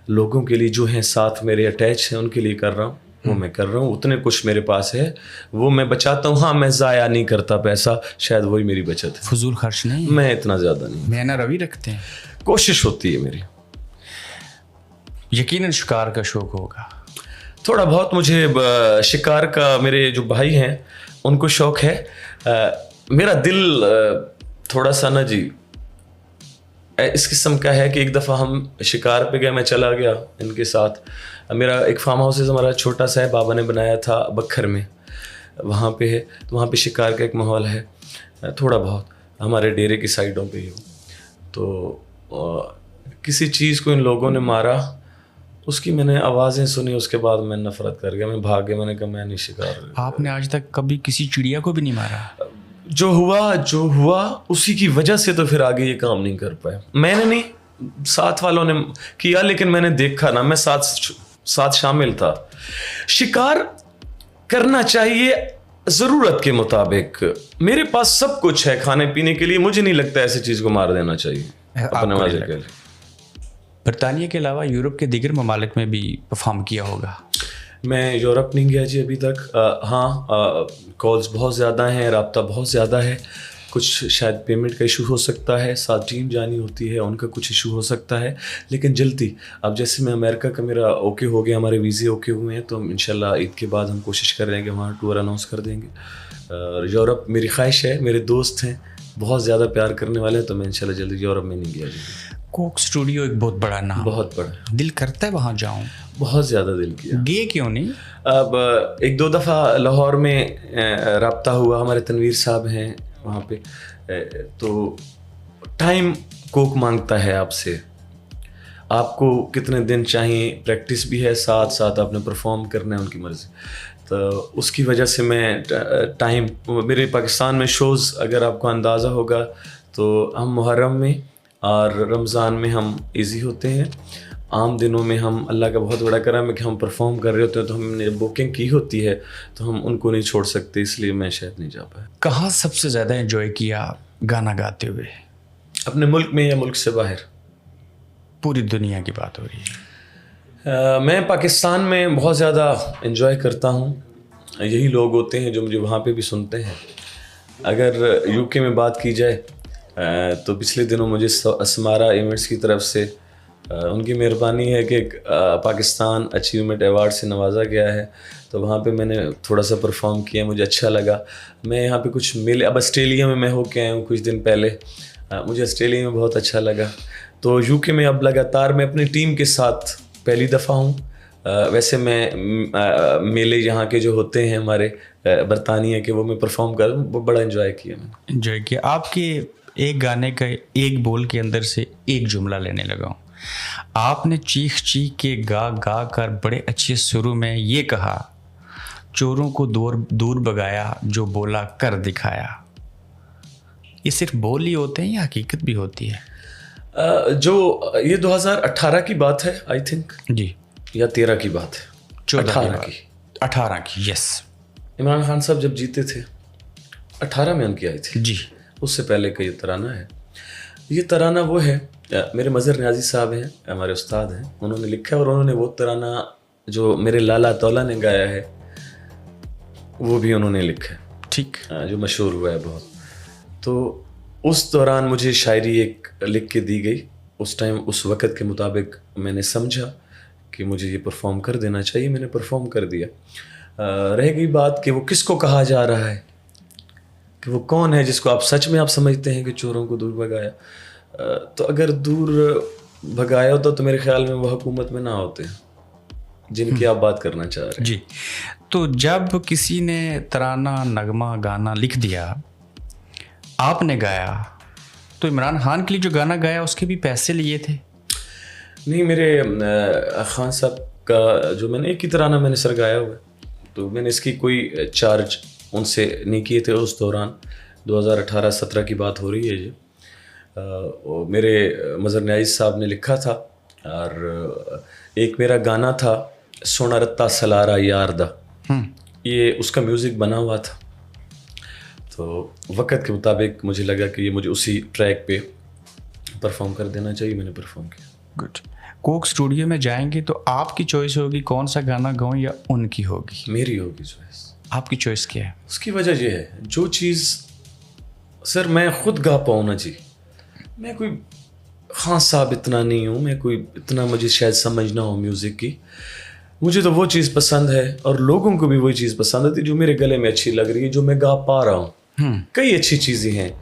لوگوں کے لیے جو ہیں ساتھ میرے اٹیچ ہیں ان کے لیے کر رہا ہوں, وہ میں کر رہا ہوں. اتنے کچھ میرے پاس ہے وہ میں بچاتا ہوں. ہاں میں ضائع نہیں کرتا پیسہ, شاید وہی میری بچت ہے. فضول خرچ نہیں, میں اتنا زیادہ نہیں, میں روی رکھتے ہیں. کوشش ہوتی ہے میری. یقیناً شکار کا شوق ہوگا تھوڑا بہت. مجھے شکار کا, میرے جو بھائی ہیں ان کو شوق ہے. میرا دل تھوڑا سا نا جی اس قسم کا ہے کہ ایک دفعہ ہم شکار پہ گئے, میں چلا گیا ان کے ساتھ. میرا ایک فارم ہاؤس ہے ہمارا چھوٹا سا ہے, بابا نے بنایا تھا بکھر میں, وہاں پہ ہے. تو وہاں پہ شکار کا ایک ماحول ہے تھوڑا بہت, ہمارے ڈیرے کی سائڈوں پہ ہی ہو. تو کسی چیز کو ان لوگوں نے مارا, اس کی میں نے آوازیں سنی, اس کے بعد میں نفرت کر گیا, میں بھاگ گیا. میں نے کہا میں نہیں شکار. آپ نے آج تک کبھی کسی چڑیا کو بھی نہیں مارا؟ جو ہوا اسی کی وجہ سے تو پھر آگے یہ کام نہیں کر پائے. میں نے نہیں, ساتھ والوں نے کیا, لیکن میں نے دیکھا نا, میں ساتھ شامل تھا. شکار کرنا چاہیے ضرورت کے مطابق. میرے پاس سب کچھ ہے کھانے پینے کے لیے, مجھے نہیں لگتا ایسی چیز کو مار دینا چاہیے اپنے مزے کے لیے. برطانیہ کے علاوہ یورپ کے دیگر ممالک میں بھی پرفارم کیا ہوگا؟ میں یورپ نہیں گیا جی ابھی تک. ہاں کالز بہت زیادہ ہیں, رابطہ بہت زیادہ ہے. کچھ شاید پیمنٹ کا ایشو ہو سکتا ہے, ساتھ ٹیم جانی ہوتی ہے, ان کا کچھ ایشو ہو سکتا ہے, لیکن جلدی. اب جیسے میں امریکہ کا میرا اوکے ہو گیا, ہمارے ویزے اوکے ہوئے ہیں, تو ہم انشاءاللہ عید کے بعد ہم کوشش کر رہے ہیں کہ وہاں ٹور اناؤنس کر دیں گے. یورپ میری خواہش ہے, میرے دوست ہیں بہت زیادہ پیار کرنے والے ہیں, تو میں انشاءاللہ جلدی یورپ میں نہیں گیا جی. کوک اسٹوڈیو ایک بہت بڑا نام, بہت بڑا, دل کرتا ہے وہاں جاؤں, بہت زیادہ دل کیا. گئے کیوں نہیں؟ اب ایک دو دفعہ لاہور میں رابطہ ہوا, ہمارے تنویر صاحب ہیں وہاں پہ, تو ٹائم کوک مانگتا ہے آپ سے. آپ کو کتنے دن چاہیے, پریکٹس بھی ہے, ساتھ ساتھ آپ نے پرفارم کرنا ہے, ان کی مرضی. تو اس کی وجہ سے میں ٹائم, میرے پاکستان میں شوز اگر آپ کو اندازہ ہوگا تو ہم محرم میں اور رمضان میں ہم ایزی ہوتے ہیں. عام دنوں میں ہم, اللہ کا بہت بڑا کرم ہے کہ ہم پرفارم کر رہے ہوتے ہیں, تو ہم نے بکنگ کی ہوتی ہے, تو ہم ان کو نہیں چھوڑ سکتے, اس لیے میں شاید نہیں جا پایا. کہاں سب سے زیادہ انجوائے کیا گانا گاتے ہوئے؟ اپنے ملک میں یا ملک سے باہر؟ پوری دنیا کی بات ہو رہی ہے. میں پاکستان میں بہت زیادہ انجوائے کرتا ہوں. یہی لوگ ہوتے ہیں جو مجھے وہاں پہ بھی سنتے ہیں. اگر یو کے میں بات کی جائے تو پچھلے دنوں مجھے اسمارا ایونٹس کی طرف سے ان کی مہربانی ہے کہ پاکستان اچیومنٹ ایوارڈ سے نوازا گیا ہے, تو وہاں پہ میں نے تھوڑا سا پرفارم کیا, مجھے اچھا لگا. میں یہاں پہ کچھ میلے, اب آسٹریلیا میں ہو کے آیا ہوں کچھ دن پہلے, مجھے آسٹریلیا میں بہت اچھا لگا. تو یو کے میں اب لگاتار میں اپنی ٹیم کے ساتھ پہلی دفعہ ہوں. ویسے میں میلے یہاں کے جو ہوتے ہیں ہمارے برطانیہ کے, وہ میں پرفارم کر وہ بڑا انجوائے کیا میں نے. انجوائے کیا. آپ کے ایک گانے کا ایک بول کے اندر سے ایک جملہ لینے لگا ہوں. آپ نے چیخ کے گا کر بڑے اچھے سروں میں یہ کہا, چوروں کو دور بگایا جو بولا کر دکھایا. یہ صرف بول ہی ہوتے ہیں یا حقیقت بھی ہوتی ہے؟ جو یہ 2018 کی بات ہے آئی تھنک, جی, یا 13 کی بات ہے, 18 کی. یس, عمران خان صاحب جب جیتے تھے 18 میں ان کی آئی تھی. جی, اس سے پہلے کا یہ ترانہ ہے. یہ ترانہ وہ ہے, میرے مظہر نیازی صاحب ہیں, ہمارے استاد ہیں, انہوں نے لکھا ہے, اور انہوں نے وہ ترانہ جو میرے لالا تولا نے گایا ہے وہ بھی انہوں نے لکھا ہے, ٹھیک, جو مشہور ہوا ہے بہت. تو اس دوران مجھے شاعری ایک لکھ کے دی گئی. اس ٹائم اس وقت کے مطابق میں نے سمجھا کہ مجھے یہ پرفارم کر دینا چاہیے, میں نے پرفارم کر دیا. رہ گئی بات کہ وہ کس کو کہا جا رہا ہے, کہ وہ کون ہے جس کو آپ سچ میں آپ سمجھتے ہیں کہ چوروں کو دور بھگایا. تو اگر دور بھگایا ہوتا تو میرے خیال میں وہ حکومت میں نہ ہوتے جن کی آپ بات کرنا چاہ رہے ہیں. جی, تو جب کسی نے ترانہ, نغمہ, گانا لکھ دیا, آپ نے گایا, تو عمران خان کے لیے جو گانا گایا اس کے بھی پیسے لیے تھے؟ نہیں, میرے خان صاحب کا جو میں نے ایک ہی ترانہ میں نے سر گایا ہوا ہے, تو میں نے اس کی کوئی چارج ان سے نہیں کیے تھے اس دوران. 2018-17 کی بات ہو رہی ہے جی. میرے مظہر نیازی صاحب نے لکھا تھا, اور ایک میرا گانا تھا سونا رتا سلارا یار دا, یہ اس کا میوزک بنا ہوا تھا. تو وقت کے مطابق مجھے لگا کہ یہ مجھے اسی ٹریک پہ پرفارم کر دینا چاہیے, میں نے پرفارم کیا. گڈ. कोक स्टूडियो में जाएंगे तो आपकी चॉइस होगी कौन सा गाना गाऊं या उनकी होगी? मेरी होगी चॉइस। आपकी चॉइस क्या है? उसकी वजह ये है, जो चीज़ सर मैं खुद गा पाऊँ ना जी, मैं कोई खास साहब इतना नहीं हूँ, मैं कोई इतना मुझे शायद समझ ना हो म्यूज़िक की। मुझे तो वो चीज़ पसंद है और लोगों को भी वही चीज़ पसंद आती है जो मेरे गले में अच्छी लग रही है, जो मैं गा पा रहा हूँ। कई अच्छी चीज़ें हैं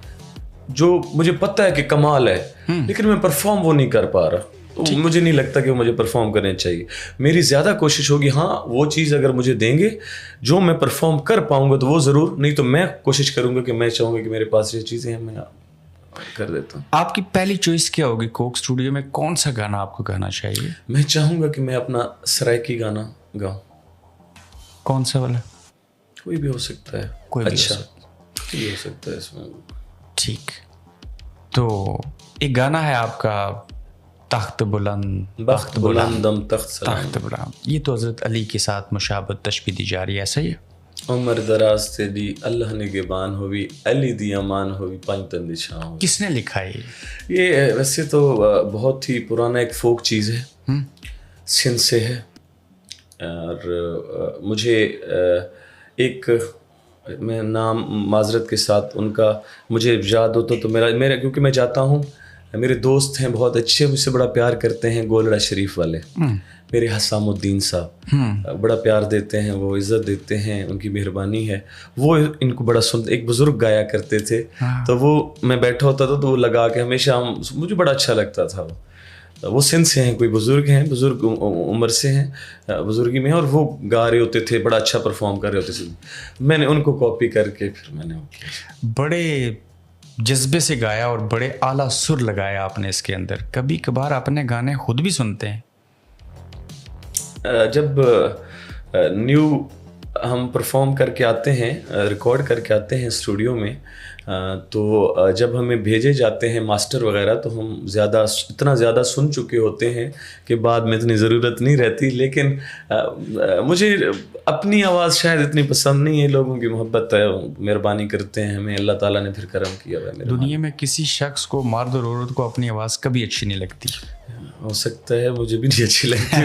जो मुझे पता है कि कमाल है, लेकिन मैं परफॉर्म वो नहीं कर पा रहा, तो मुझे नहीं लगता कि वो मुझे परफॉर्म करने चाहिए। मेरी ज़्यादा कोशिश होगी, हाँ वो चीज़ अगर मुझे देंगे जो मैं परफॉर्म कर पाऊँगा तो वो ज़रूर, नहीं तो मैं कोशिश करूँगा कि मैं चाहूँगा कि मेरे पास ये चीज़ें हैं, मैं कर देता हूँ। आपकी पहली चॉइस क्या होगी? कोक स्टूडियो में कौन सा गाना आपको गाना चाहिए? मैं चाहूँगा कि मैं अपना सराइकी गाना गाऊँ। कौन सा वाला? कोई भी हो सकता है, कोई भी हो अच्छा सकता कोई भी हो सकता है इसमें। ठीक, तो एक गाना है आपका तख्त बुलंद बख्त बुलंद दम तख्त सलाम, तख्त बुलंद, ये तो हज़रत अली के साथ मुशाबत तशबीह दी जा रही है, ऐसा ही है? उमर दराज तेरी अल्लाह निगहबान होवी, अली दी अमान होवी, पंज तंदी छाँव। किसने लिखा है ये वैसे तो बहुत ही पुराना एक फोक चीज़ है, सिंध से है। और मुझे एक मैं नाम माजरत के साथ उनका मुझे याद होता तो मेरा क्योंकि मैं जाता हूँ, मेरे दोस्त हैं बहुत अच्छे, मुझसे बड़ा प्यार करते हैं, गोलड़ा शरीफ वाले मेरे हसामुद्दीन साहब बड़ा प्यार देते हैं, वो इज़्ज़त देते हैं, उनकी मेहरबानी है। वो इनको बड़ा सुन, एक बुज़ुर्ग गाया करते थे, तो वो मैं बैठा होता था तो वो लगा के हमेशा मुझे बड़ा अच्छा लगता था। वो सिंध से हैं, कोई बुज़ुर्ग हैं, बुज़ुर्ग उम्र से हैं, बुज़ुर्गी में, और वो गा रहे होते थे, बड़ा अच्छा परफॉर्म कर रहे होते थे। मैंने उनको कॉपी करके फिर मैंने बड़े जज्बे से गाया और बड़े आला सुर लगाया आपने इसके अंदर। कभी कभार अपने गाने खुद भी सुनते हैं? जब न्यू हम परफॉर्म करके आते हैं, रिकॉर्ड करके आते हैं स्टूडियो में, तो जब हमें भेजे जाते हैं मास्टर वगैरह, तो हम इतना ज़्यादा सुन चुके होते हैं कि बाद में इतनी ज़रूरत नहीं रहती। लेकिन मुझे अपनी आवाज़ शायद इतनी पसंद नहीं है, लोगों की मोहब्बत है, मेहरबानी करते हैं हमें, अल्लाह ताला ने फिर करम किया हुआ है। दुनिया में किसी शख्स को, मर्द और औरत को अपनी आवाज़ कभी अच्छी नहीं लगती। हो सकता है, मुझे भी नहीं अच्छी लगती।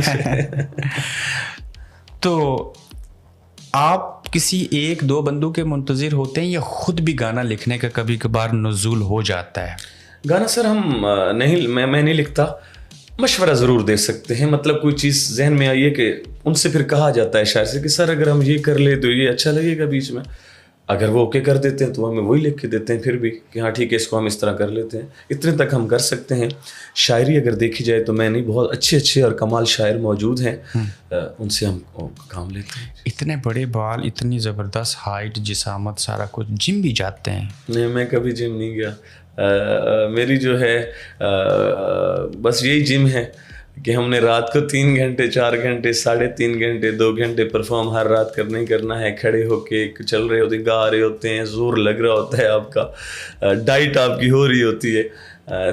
तो आप किसी एक दो बंदों के मुंतज़िर होते हैं या खुद भी गाना लिखने का कभी कभार नुज़ूल हो जाता है? गाना सर हम नहीं, मैं नहीं लिखता, मशवरा ज़रूर दे सकते हैं। मतलब कोई चीज़ जहन में आई है कि उनसे फिर कहा जाता है शायर से कि सर अगर हम ये कर ले तो ये अच्छा लगेगा बीच में, अगर वो ओके कर देते हैं तो हमें वही लिख के देते हैं फिर भी कि हाँ ठीक है इसको हम इस तरह कर लेते हैं। इतने तक हम कर सकते हैं। शायरी अगर देखी जाए तो मैं नहीं, बहुत अच्छे और कमाल शायर मौजूद हैं, उनसे हम काम लेते हैं। इतने बड़े बाल, इतनी ज़बरदस्त हाइट, जिसामत, सारा कुछ, जिम भी जाते हैं? नहीं, मैं कभी जिम नहीं गया। मेरी जो है बस यही जिम है कि हमने रात को 3 घंटे 4 घंटे 3.5 घंटे 2 घंटे परफॉर्म हर रात करना ही करना है। खड़े होके चल रहे होते, गा रहे होते हैं, जोर लग रहा होता है आपका, डाइट आपकी हो रही होती है।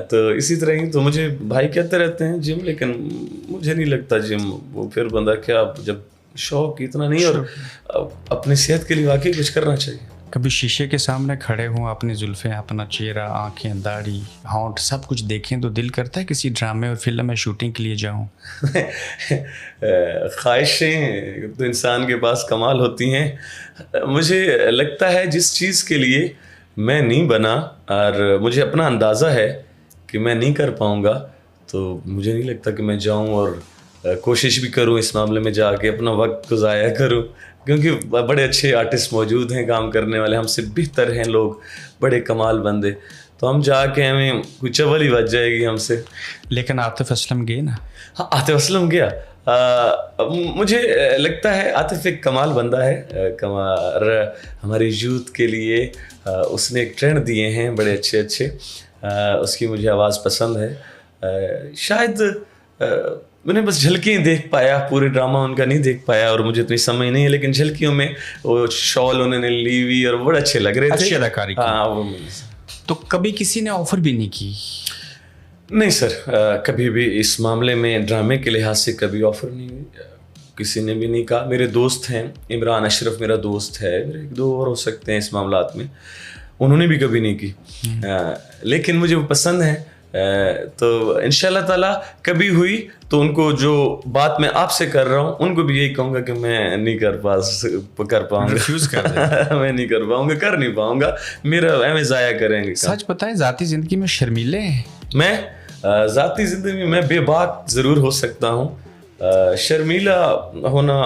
तो इसी तरह ही तो मुझे भाई कहते रहते हैं जिम, लेकिन मुझे नहीं लगता जिम वो, फिर बंदा क्या, जब शौक इतना नहीं, और अपनी सेहत के लिए वाकई कुछ करना चाहिए। कभी शीशे के सामने खड़े हों, अपनी जुल्फ़ें, अपना चेहरा, आंखें, दाढ़ी, होंठ सब कुछ देखें तो दिल करता है किसी ड्रामे और फिल्म में शूटिंग के लिए जाऊं? ख्वाहिशें तो इंसान के पास कमाल होती हैं। मुझे लगता है जिस चीज़ के लिए मैं नहीं बना और मुझे अपना अंदाज़ा है कि मैं नहीं कर पाऊँगा, तो मुझे नहीं लगता कि मैं जाऊँ और कोशिश भी करूँ इस मामले में जाके अपना वक्त को ज़ाया करूँ, क्योंकि बड़े अच्छे आर्टिस्ट मौजूद हैं काम करने वाले, हमसे बेहतर हैं लोग, बड़े कमाल बंदे, तो हम जाके हमें कोई चवल ही बच जाएगी हमसे। लेकिन आतिफ असलम गए ना? हाँ, आतिफ असलम गया। मुझे लगता है आतिफ एक कमाल बंदा है, कमाल हमारे यूथ के लिए उसने एक ट्रेंड दिए हैं बड़े अच्छे, उसकी मुझे आवाज़ पसंद है। शायद मैंने बस झलकियाँ देख पाया, पूरे ड्रामा उनका नहीं देख पाया और मुझे इतनी समझ नहीं है, लेकिन झलकियों में वो शॉल उन्होंने ली हुई और बड़े अच्छे लग रहे थे, अच्छी अदाकारी की। हाँ वो। तो कभी किसी ने ऑफ़र भी नहीं की? नहीं सर, कभी भी इस मामले में ड्रामे के लिहाज से कभी ऑफ़र नहीं हुई, किसी ने भी नहीं कहा। मेरे दोस्त हैं, इमरान अशरफ मेरा दोस्त है, मेरे 1-2 और हो सकते हैं इस मामलात में, उन्होंने भी कभी नहीं की। लेकिन मुझे वो पसंद है तो इंशाल्लाह ताला कभी हुई तो उनको जो बात मैं आपसे कर रहा हूँ उनको भी यही कहूँगा कि मैं नहीं कर पाऊँगा, रिफ्यूज कर दे। मैं नहीं कर पाऊँगा, कर नहीं पाऊँगा, मेरा एम ज़ाया करेंगे। सच बताएं, जाती जिंदगी में शर्मीले हैं? मैं ज़ाती ज़िंदगी में बेबाक ज़रूर हो सकता हूँ। शर्मीला होना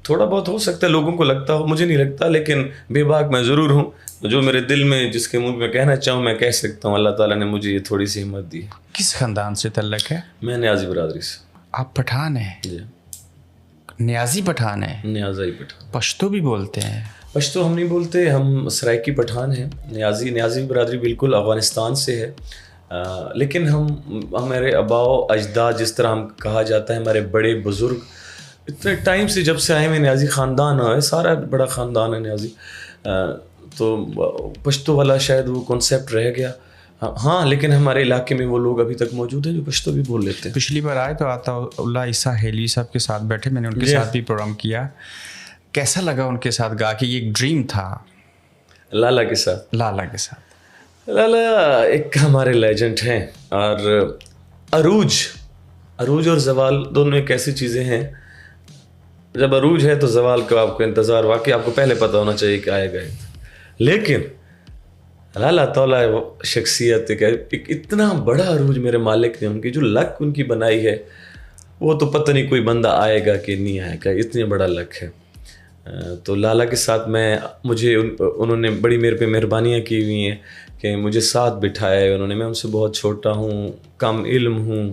थोड़ा बहुत हो सकता है, लोगों को लगता हो, मुझे नहीं लगता, लेकिन बेबाक मैं ज़रूर हूँ। जो मेरे दिल में, जिसके मुंह में कहना चाहूँ मैं कह सकता हूँ। अल्लाह ताला ने मुझे ये थोड़ी सी हिम्मत दी। किस खानदान से तल्लक है? मैं न्याजी बरादरी से। आप पठान हैं? जी, न्याजी पठान है? न्याजी पठान। पश्तो भी बोलते हैं? पश्तो हम नहीं बोलते, हम सराइकी पठान हैं। न्याजी बरादरी बिल्कुल अफ़गानिस्तान से है। लेकिन हमारे अबाओ अजदाद, जिस तरह हम कहा जाता है, हमारे बड़े बुज़ुर्ग इतने टाइम से जब से आए हैं, न्याजी ख़ानदान है, सारा बड़ा ख़ानदान है न्याजी। तो पश्तो वाला शायद वो कॉन्सेप्ट रह गया। हाँ, लेकिन हमारे इलाके में वो लोग अभी तक मौजूद हैं जो पश्तो भी बोल लेते हैं। पिछली बार आए तो आताउल्लाह ईसा हेली साहब के साथ बैठे, मैंने उनके साथ भी प्रोग्राम किया। कैसा लगा उनके साथ गा के? ये एक ड्रीम था लाला के साथ। लाला के साथ, लाला एक हमारे लेजेंड हैं। और अरूज और जवाल दोनों एक ऐसी चीज़ें हैं, जब अरूज है तो जवाल का आपको इंतज़ार वाकई आपको पहले पता होना चाहिए कि आएगा। लेकिन लाला तौला शख्सियत एक इतना बड़ा अरूज मेरे मालिक ने, उनकी जो लक उनकी बनाई है, वो तो पता नहीं कोई बंदा आएगा कि नहीं आएगा, इतनी बड़ा लक है। तो लाला के साथ मुझे उन्होंने बड़ी मेरे पे मेहरबानियाँ की हुई हैं कि मुझे साथ बिठाया है उन्होंने। मैं उनसे बहुत छोटा हूँ, कम इल्म हूँ,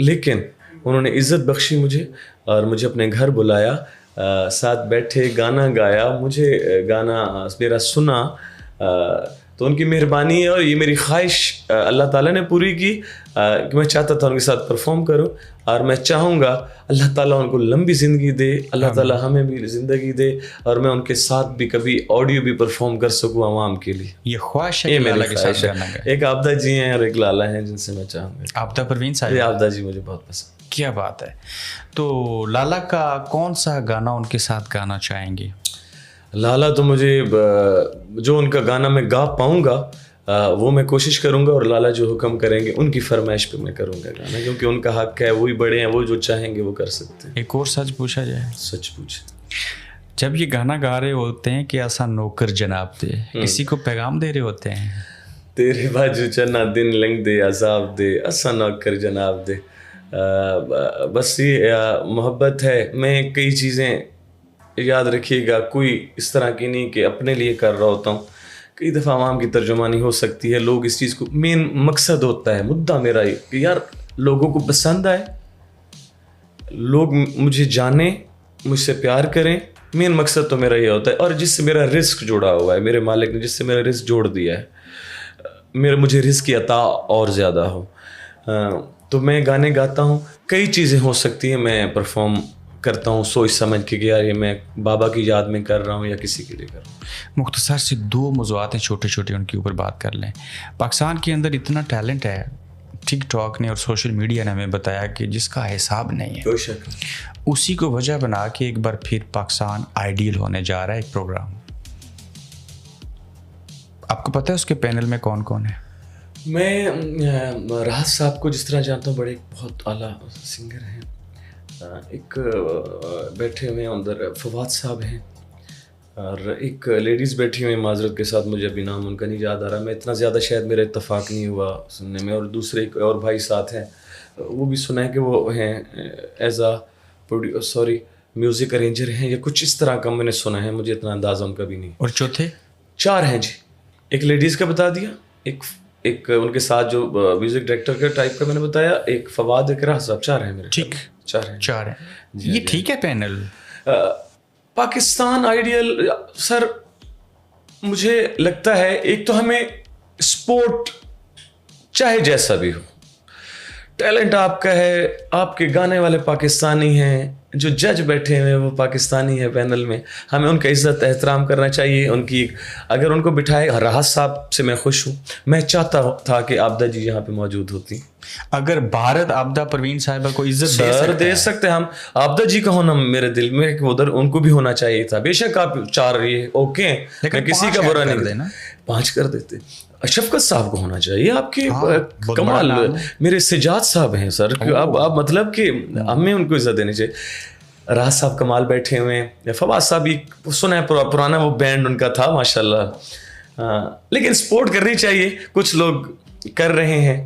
लेकिन उन्होंने इज़्ज़त बख्शी मुझे और मुझे अपने घर बुलाया, साथ बैठे, गाना गाया, मुझे गाना मेरा सुना। तो उनकी मेहरबानी है और ये मेरी ख्वाहिश अल्लाह ताला ने पूरी की कि मैं चाहता था उनके साथ परफॉर्म करूं। और मैं चाहूँगा अल्लाह ताला उनको लंबी ज़िंदगी दे, अल्लाह ताला हमें भी ज़िंदगी दे, और मैं उनके साथ भी कभी ऑडियो भी परफॉर्म कर सकूँ आवाम के लिए। ये ख्वाहिश है, लाला के साथ गाना गाए। एक आबदा जी हैं और एक लाला हैं जिनसे मैं चाहूँगा। आबदा परवीन साहब? आबदा जी मुझे बहुत पसंद। क्या बात है। तो लाला का कौन सा गाना उनके साथ गाना चाहेंगे? लाला तो मुझे जो उनका गाना मैं गा पाऊँगा वो मैं कोशिश करूँगा, और लाला जो हुक्म करेंगे उनकी फरमाइश पे मैं करूँगा गाना, क्योंकि उनका हक है, वही बड़े हैं, वो जो चाहेंगे वो कर सकते हैं। एक और सच पूछा जाए? सच पूछे। जब ये गाना गा रहे होते हैं कि ऐसा नौकर जनाब दे, किसी को पैगाम दे रहे होते हैं? तेरे बाजू चना दिन लंग दे, अजाब दे, असा नौकर जनाब दे। बस ये मोहब्बत है। मैं कई चीज़ें, याद रखिएगा, कोई इस तरह की नहीं कि अपने लिए कर रहा होता हूँ। कई दफ़ा आवाम की तर्जुमानी हो सकती है, लोग इस चीज़ को, मेन मकसद होता है, मुद्दा मेरा ये कि यार लोगों को पसंद आए, लोग मुझे जाने, मुझसे प्यार करें। मेन मकसद तो मेरा ये होता है। और जिससे मेरा रिस्क जुड़ा हुआ है, मेरे मालिक ने जिससे मेरा रिस्क जोड़ दिया है, मुझे रिस्क की अता और ज़्यादा हो। तो मैं गाने गाता हूँ, कई चीज़ें हो सकती हैं, मैं परफॉर्म करता हूँ सोच समझ के कि यार ये मैं बाबा की याद में कर रहा हूँ या किसी के लिए कर रहा हूँ। मुख्तसर से दो मौज़ूआत हैं छोटे छोटे, उनके ऊपर बात कर लें। पाकिस्तान के अंदर इतना टैलेंट है, टिकटॉक ने और सोशल मीडिया ने हमें बताया कि जिसका हिसाब नहीं है। कोई शक। उसी को वजह बना के एक बार फिर पाकिस्तान आइडियल होने जा रहा है, एक प्रोग्राम। आपको पता है उसके पैनल में कौन कौन है? मैं राहत साहब को जिस तरह जानता हूँ, बड़े बहुत आला सिंगर हैं। एक बैठे हुए हैं उधर फवाद साहब हैं, और एक लेडीज़ बैठी हुई हैं, माजरत के साथ मुझे अभी नाम उनका नहीं याद आ रहा। मैं इतना ज़्यादा शायद मेरा इत्तेफाक नहीं हुआ सुनने में। और दूसरे एक और भाई साथ हैं, वो भी सुना है कि वो हैं एज आ म्यूज़िक अरेंजर हैं या कुछ इस तरह का मैंने सुना है, मुझे इतना अंदाज़ा उनका भी नहीं। और चौथे? 4 हैं जी। एक लेडीज़ का बता दिया, एक उनके साथ जो म्यूज़िक डायरेक्टर का टाइप का मैंने बताया, एक फवाद, एक राह साहब। 4 हैं मेरे। ठीक, 4 हैं। ये ठीक है पैनल? पाकिस्तान आइडियल सर, मुझे लगता है एक तो हमें स्पोर्ट चाहे जैसा भी हो, टैलेंट आपका है, आपके गाने वाले पाकिस्तानी हैं, जो जज बैठे हुए हैं वो पाकिस्तानी है पैनल में, हमें उनका इज़्ज़त एहतराम करना चाहिए। उनकी अगर उनको बिठाए, राहत साहब से मैं खुश हूँ। मैं चाहता था कि आबदा जी यहाँ पे मौजूद होती। अगर भारत आबदा परवीन साहिबा को इज्जत दे सकते हम, आबदा जी का होना मेरे दिल में, उधर उनको भी होना चाहिए था। बेशक आप 4 ये ओके, मैं किसी का बुरा नहीं देना। 5 कर देते। शफकत साहब को होना चाहिए आपके बहुत कमाल। बड़ा नाम है। मेरे सिजाद साहब हैं सर, अब मतलब कि हमें उनको इज्जत देनी चाहिए। राज साहब कमाल बैठे हुए हैं, फवाद साहब भी सुना है, पुराना वो बैंड उनका था माशाल्लाह। लेकिन सपोर्ट करनी चाहिए। कुछ लोग कर रहे हैं,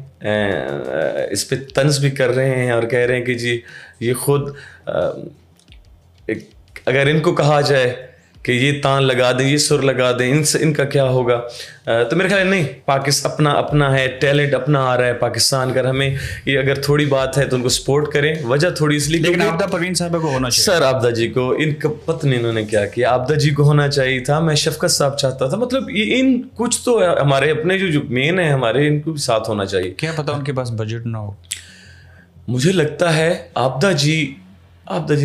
इस पे तंज भी कर रहे हैं और कह रहे हैं कि जी ये खुद अगर इनको कहा जाए कि ये तान लगा दें, ये सुर लगा दें, इनका क्या होगा। तो मेरे ख्याल नहीं, पाकिस्तान अपना है, टैलेंट अपना आ रहा है पाकिस्तान। अगर हमें ये अगर थोड़ी बात है तो उनको सपोर्ट करें। वजह थोड़ी इसलिए, लेकिन आपदा परवीन साहब को होना चाहिए। सर आपदा जी को, इनका पता नहीं इन्होंने क्या किया, आपदा जी को होना चाहिए था। मैं शफकत साहब चाहता था, मतलब ये इन कुछ तो हमारे अपने जो मेन है हमारे, इनको भी साथ होना चाहिए। क्या पता उनके पास बजट ना हो। मुझे लगता है आपदा जी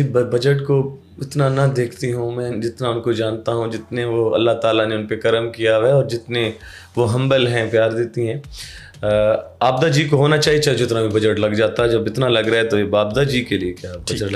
बजट को उतना ना देखती हूँ मैं, जितना उनको जानता हूँ, जितने वो अल्लाह ताला ने उन पे करम किया हुआ है और जितने वो हम्बल हैं, प्यार देती हैं। आपदा जी को होना चाहिए, चाहे जितना भी बजट लग जाता है। जब इतना लग रहा है तो ये आपदा जी के लिए क्या बजट